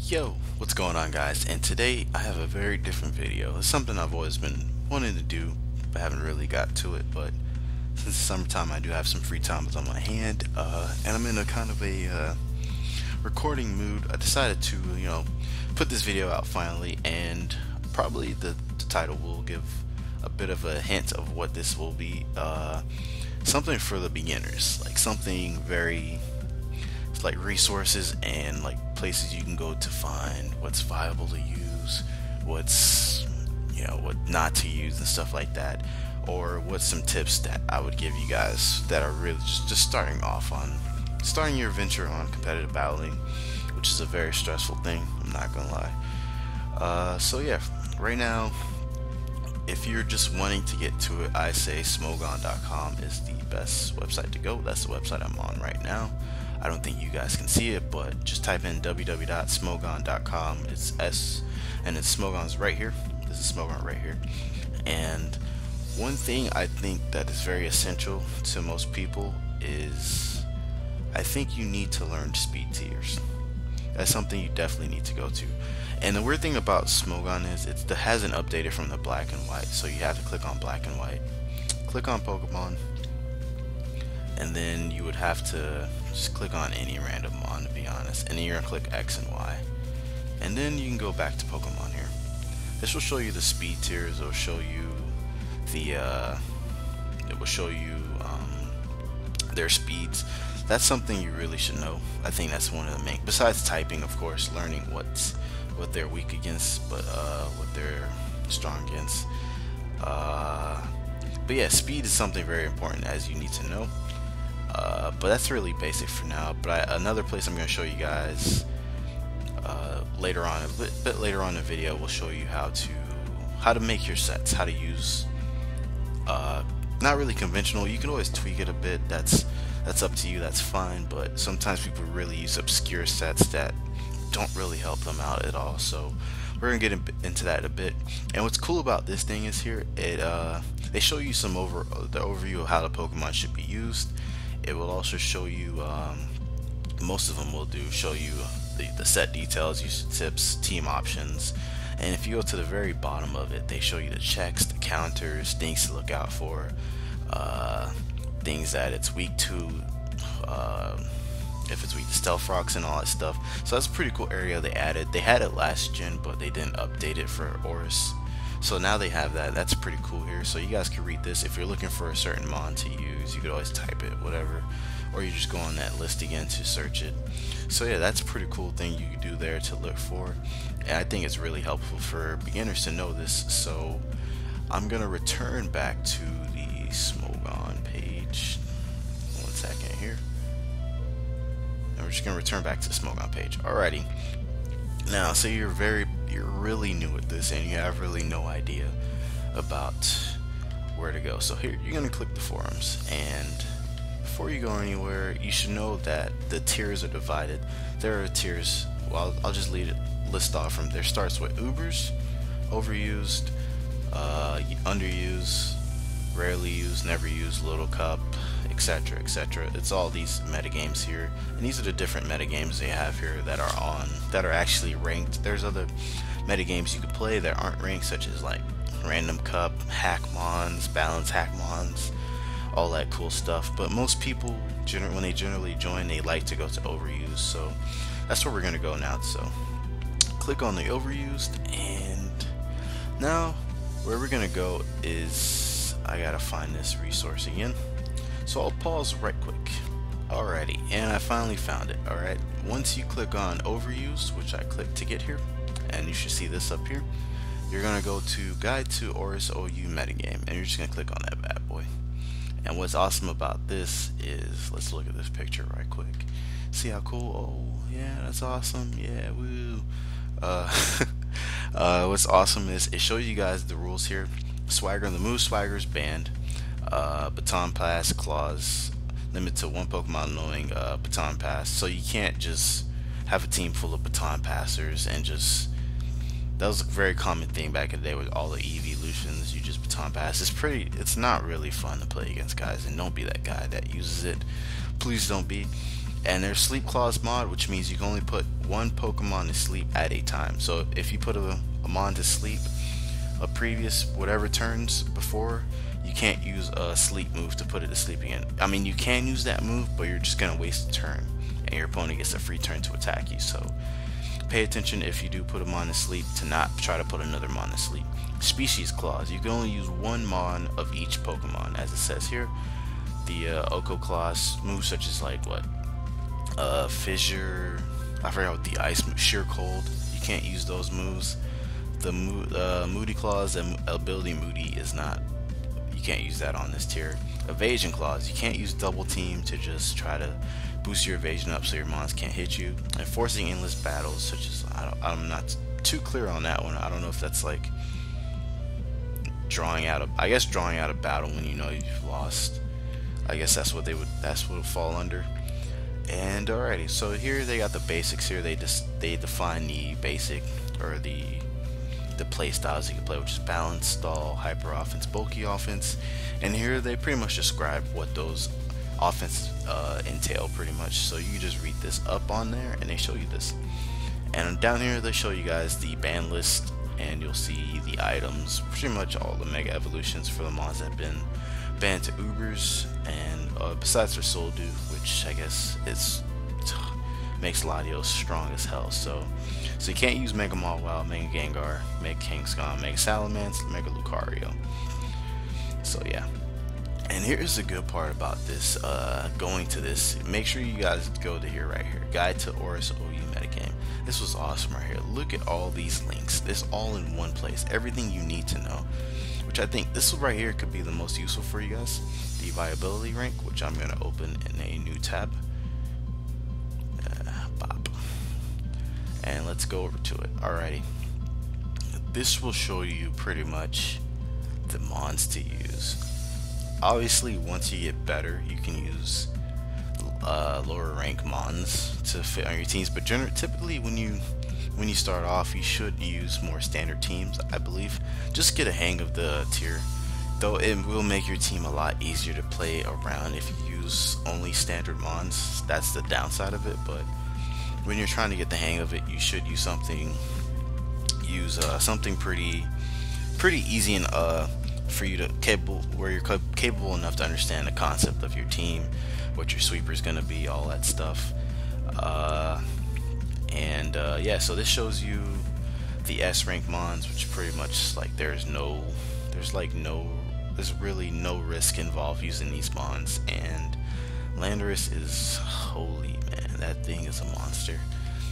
Yo, what's going on guys? And today I have a very different video. It's something I've always been wanting to do, but haven't really got to it. But since it's summertime, I do have some free time on my hand, and I'm in a kind of a recording mood. I decided to, put this video out finally, and probably the title will give a bit of a hint of what this will be. Something for the beginners, like something very like resources and like places you can go to find what's viable to use, what's what not to use and stuff like that, or what's some tips that I would give you guys that are really just starting your venture on competitive battling, which is a very stressful thing, I'm not gonna lie. So yeah, right now, if you're just wanting to get to it, I say smogon.com is the best website to go. That's the website I'm on right now. I don't think you guys can see it, but just type in www.smogon.com. It's S, and it's Smogon's right here. This is Smogon right here. And one thing I think that is very essential to most people is I think you need to learn speed tiers. That's something you definitely need to go to. And the weird thing about Smogon is it hasn't updated from the black and white, so you have to click on black and white, click on Pokemon, and then you would have to just click on any random mon, to be honest, and then you're gonna click X and Y, and then you can go back to Pokemon here. This will show you the speed tiers. It will show you their speeds. That's something you really should know. I think that's one of the main, besides typing, of course, learning what they're weak against, but what they're strong against. But yeah, speed is something very important, as you need to know. But that's really basic for now. But another place I'm going to show you guys later on, a bit later on in the video, will show you how to make your sets, how to use not really conventional. You can always tweak it a bit. That's up to you. That's fine. But sometimes people really use obscure sets that don't really help them out at all. So we're gonna get into that a bit. And what's cool about this thing is here, they show you the overview of how the Pokemon should be used. It will also show you, most of them will show you the set details, use tips, team options, and if you go to the very bottom of it, they show you the checks, the counters, things to look out for, things that it's weak to, if it's weak to stealth rocks and all that stuff. So that's a pretty cool area they added. They had it last gen, but they didn't update it for Oris. So now they have that. That's pretty cool here. So you guys can read this. If you're looking for a certain mon to use, you could always type it, whatever, or you just go on that list again to search it. So yeah, that's a pretty cool thing you can do there to look for, and I think it's really helpful for beginners to know this. So I'm gonna return back to the Smogon page. 1 second here. And we're just gonna return back to the Smogon page. Alrighty. Now, so you're really new at this and you have really no idea about where to go. So here you're gonna click the forums, and before you go anywhere, you should know that the tiers are divided. There are tiers. Well, I'll just list off from there. Starts with Ubers, overused, underused, rarely used, never used, little cup, etc., etc. It's all these metagames here, and these are the different metagames they have here that are actually ranked. There's other metagames you could play that aren't ranked, such as like random cup, hackmons, balance hackmons, all that cool stuff. But most people, when they generally join, they like to go to overused. So that's where we're gonna go now. So click on the overused, and now where we're gonna go is, I gotta find this resource again. So I'll pause right quick. Alrighty, and I finally found it. Alright, once you click on overused, which I clicked to get here, and you should see this up here, you're gonna go to Guide to Oris OU Metagame, and you're just gonna click on that bad boy. And what's awesome about this is, let's look at this picture right quick. See how cool? Oh yeah, that's awesome. Yeah, woo. What's awesome is it shows you guys the rules here. Swagger, the move Swagger's banned. Baton Pass clause, limit to one Pokemon knowing Baton Pass. So you can't just have a team full of Baton Passers and just, that was a very common thing back in the day with all the evolutions. You just Baton Pass. It's not really fun to play against, guys, and don't be that guy that uses it. Please don't be. And there's sleep clause mod, which means you can only put one Pokemon to sleep at a time. So if you put a mon to sleep a previous whatever turns before, you can't use a sleep move to put it to sleep again. I mean, you can use that move, but you're just gonna waste a turn, and your opponent gets a free turn to attack you. So pay attention if you do put a mon to sleep to not try to put another mon to sleep. Species clause, you can only use one mon of each Pokemon, as it says here. The Oko clause moves such as like what, Fissure, I forgot what the ice move, Sheer Cold, you can't use those moves. The Moody clause and ability Moody is not, you can't use that on this tier. Evasion clause, you can't use double team to just try to boost your evasion up so your mons can't hit you. And forcing endless battles, such as I'm not too clear on that one. I don't know if that's like drawing out a battle when you know you've lost. I guess that's what that's what would fall under. And alrighty, so here they got the basics here. They define the basic, or the play styles you can play, which is balance, stall, hyper offense, bulky offense. And here they pretty much describe what those offenses entail pretty much. So you just read this up on there and they show you this. And down here they show you guys the ban list, and you'll see the items, pretty much all the mega evolutions for the mons that have been banned to Ubers, and besides their Soldu, which I guess makes Latios strong as hell. So you can't use Mega Mawile, Mega Gengar, Mega Kingscon, Mega Salamence, Mega Lucario. So yeah. And here's the good part about this, going to this, make sure you guys go to here right here, Guide to Oris OU Metagame. This was awesome right here. Look at all these links. This all in one place. Everything you need to know. Which I think this right here could be the most useful for you guys. The viability rank, which I'm going to open in a new tab. Bop. And let's go over to it. Alrighty. This will show you pretty much the mons to use. Obviously, once you get better, you can use lower rank mons to fit on your teams. But typically, when you start off, you should use more standard teams, I believe. Just get a hang of the tier. Though it will make your team a lot easier to play around if you use only standard mons. That's the downside of it. But when you're trying to get the hang of it, you should use something. Something pretty easy and for you to where you're capable enough to understand the concept of your team, what your sweeper is going to be, all that stuff. Yeah, so this shows you the S rank mons, which pretty much like there's really no risk involved using these mons. And Landorus is, holy man, that thing is a monster.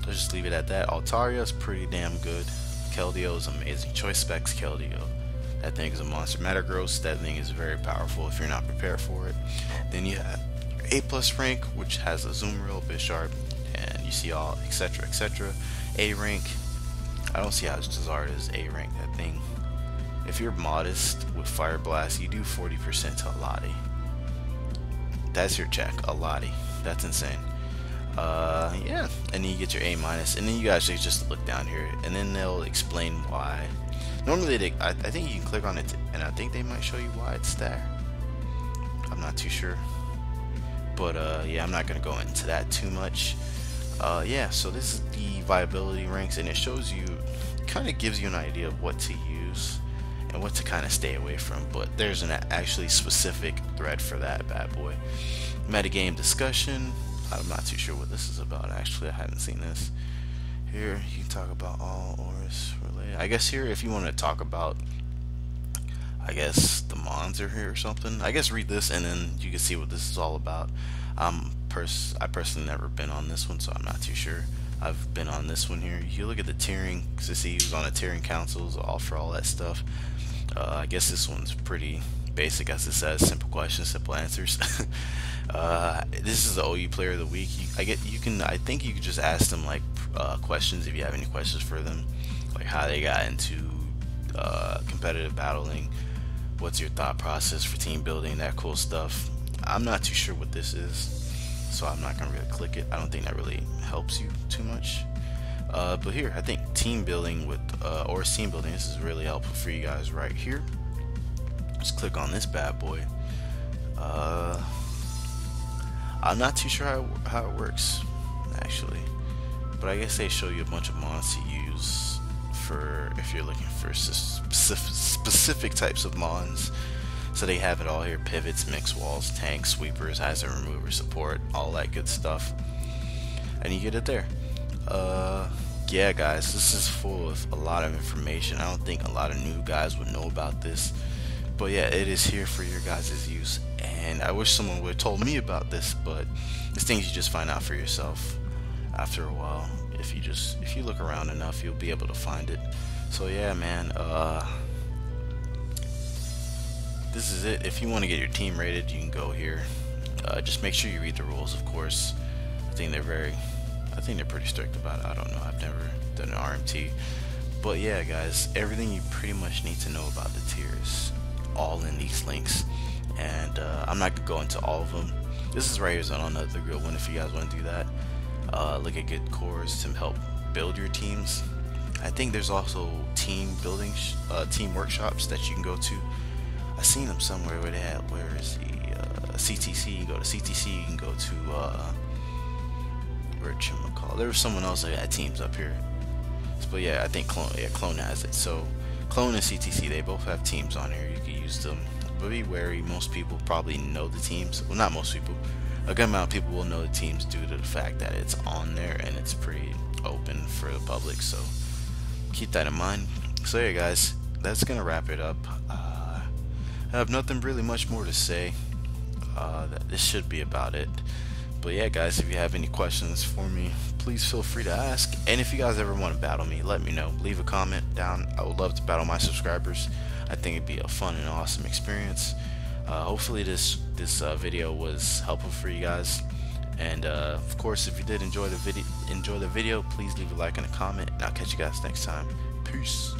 Let's just leave it at that. Altaria is pretty damn good. Keldeo is amazing. Choice Specs Keldeo, that thing is a monster. Metagross, that thing is very powerful if you're not prepared for it. Then you have A+ rank, which has a Azumarill, Bisharp, and you see all etc etc. A rank, I don't see how Charizard is A rank. That thing, if you're modest with Fire Blast, you do 40% to Alati. That's your check, Alati. That's insane. Yeah, and then you get your A-, and then you actually just look down here, and then they'll explain why. Normally, I think you can click on it, and I think they might show you why it's there. I'm not too sure, but yeah, I'm not gonna go into that too much. Yeah, so this is the viability ranks, and it shows you, kind of gives you an idea of what to use and what to kind of stay away from. But there's an actually specific thread for that bad boy. Metagame discussion. I'm not too sure what this is about. Actually, I haven't seen this. Here you can talk about all Oris related. I guess here, if you want to talk about, I guess the mons are here or something. I guess read this and then you can see what this is all about. I personally never been on this one, so I'm not too sure. I've been on this one here. You look at the tiering to see who's on the tiering councils, all for all that stuff. I guess this one's pretty basic, as it says, simple questions, simple answers. This is the OU player of the week. I think you could just ask them like questions if you have any questions for them, like how they got into competitive battling, what's your thought process for team building, that cool stuff. I'm not too sure what this is, so I'm not gonna really click it. I don't think that really helps you too much. But here, I think team building with or team building, this is really helpful for you guys right here. Just click on this bad boy. I'm not too sure how it works actually, but I guess they show you a bunch of mods to use for if you're looking for specific types of mons. So they have it all here: pivots, mix walls, tanks, sweepers, hazard remover, support, all that good stuff, and you get it there. Yeah, guys, this is full of a lot of information. I don't think a lot of new guys would know about this, but yeah, it is here for your guys' use. And I wish someone would have told me about this, but it's things you just find out for yourself after a while. If you look around enough, you'll be able to find it. So yeah, man, this is it. If you want to get your team rated, you can go here. Just make sure you read the rules, of course. I think they're pretty strict about it. I don't know, I've never done an RMT, but yeah, guys, everything you pretty much need to know about the tiers, all in these links. And I'm not gonna go into all of them. This is right here is another good one if you guys want to do that. Look at good cores to help build your teams. I think there's also team building, team workshops that you can go to. I seen them somewhere where they had, where is the CTC? You go to CTC, you can go to there was someone else that had teams up here, but yeah, I think Clone has it. So Clone and CTC, they both have teams on here. You can use them, but be wary. Most people probably know the teams. Well, not most people. A good amount of people will know the teams due to the fact that it's on there and it's pretty open for the public. So keep that in mind. So yeah, guys, that's gonna wrap it up. I have nothing really much more to say. This should be about it. But yeah, guys, if you have any questions for me, please feel free to ask. And if you guys ever want to battle me, let me know. Leave a comment down. I would love to battle my subscribers. I think it'd be a fun and awesome experience. Hopefully this video was helpful for you guys. And of course, if you did enjoy the video, please leave a like and a comment. And I'll catch you guys next time. Peace.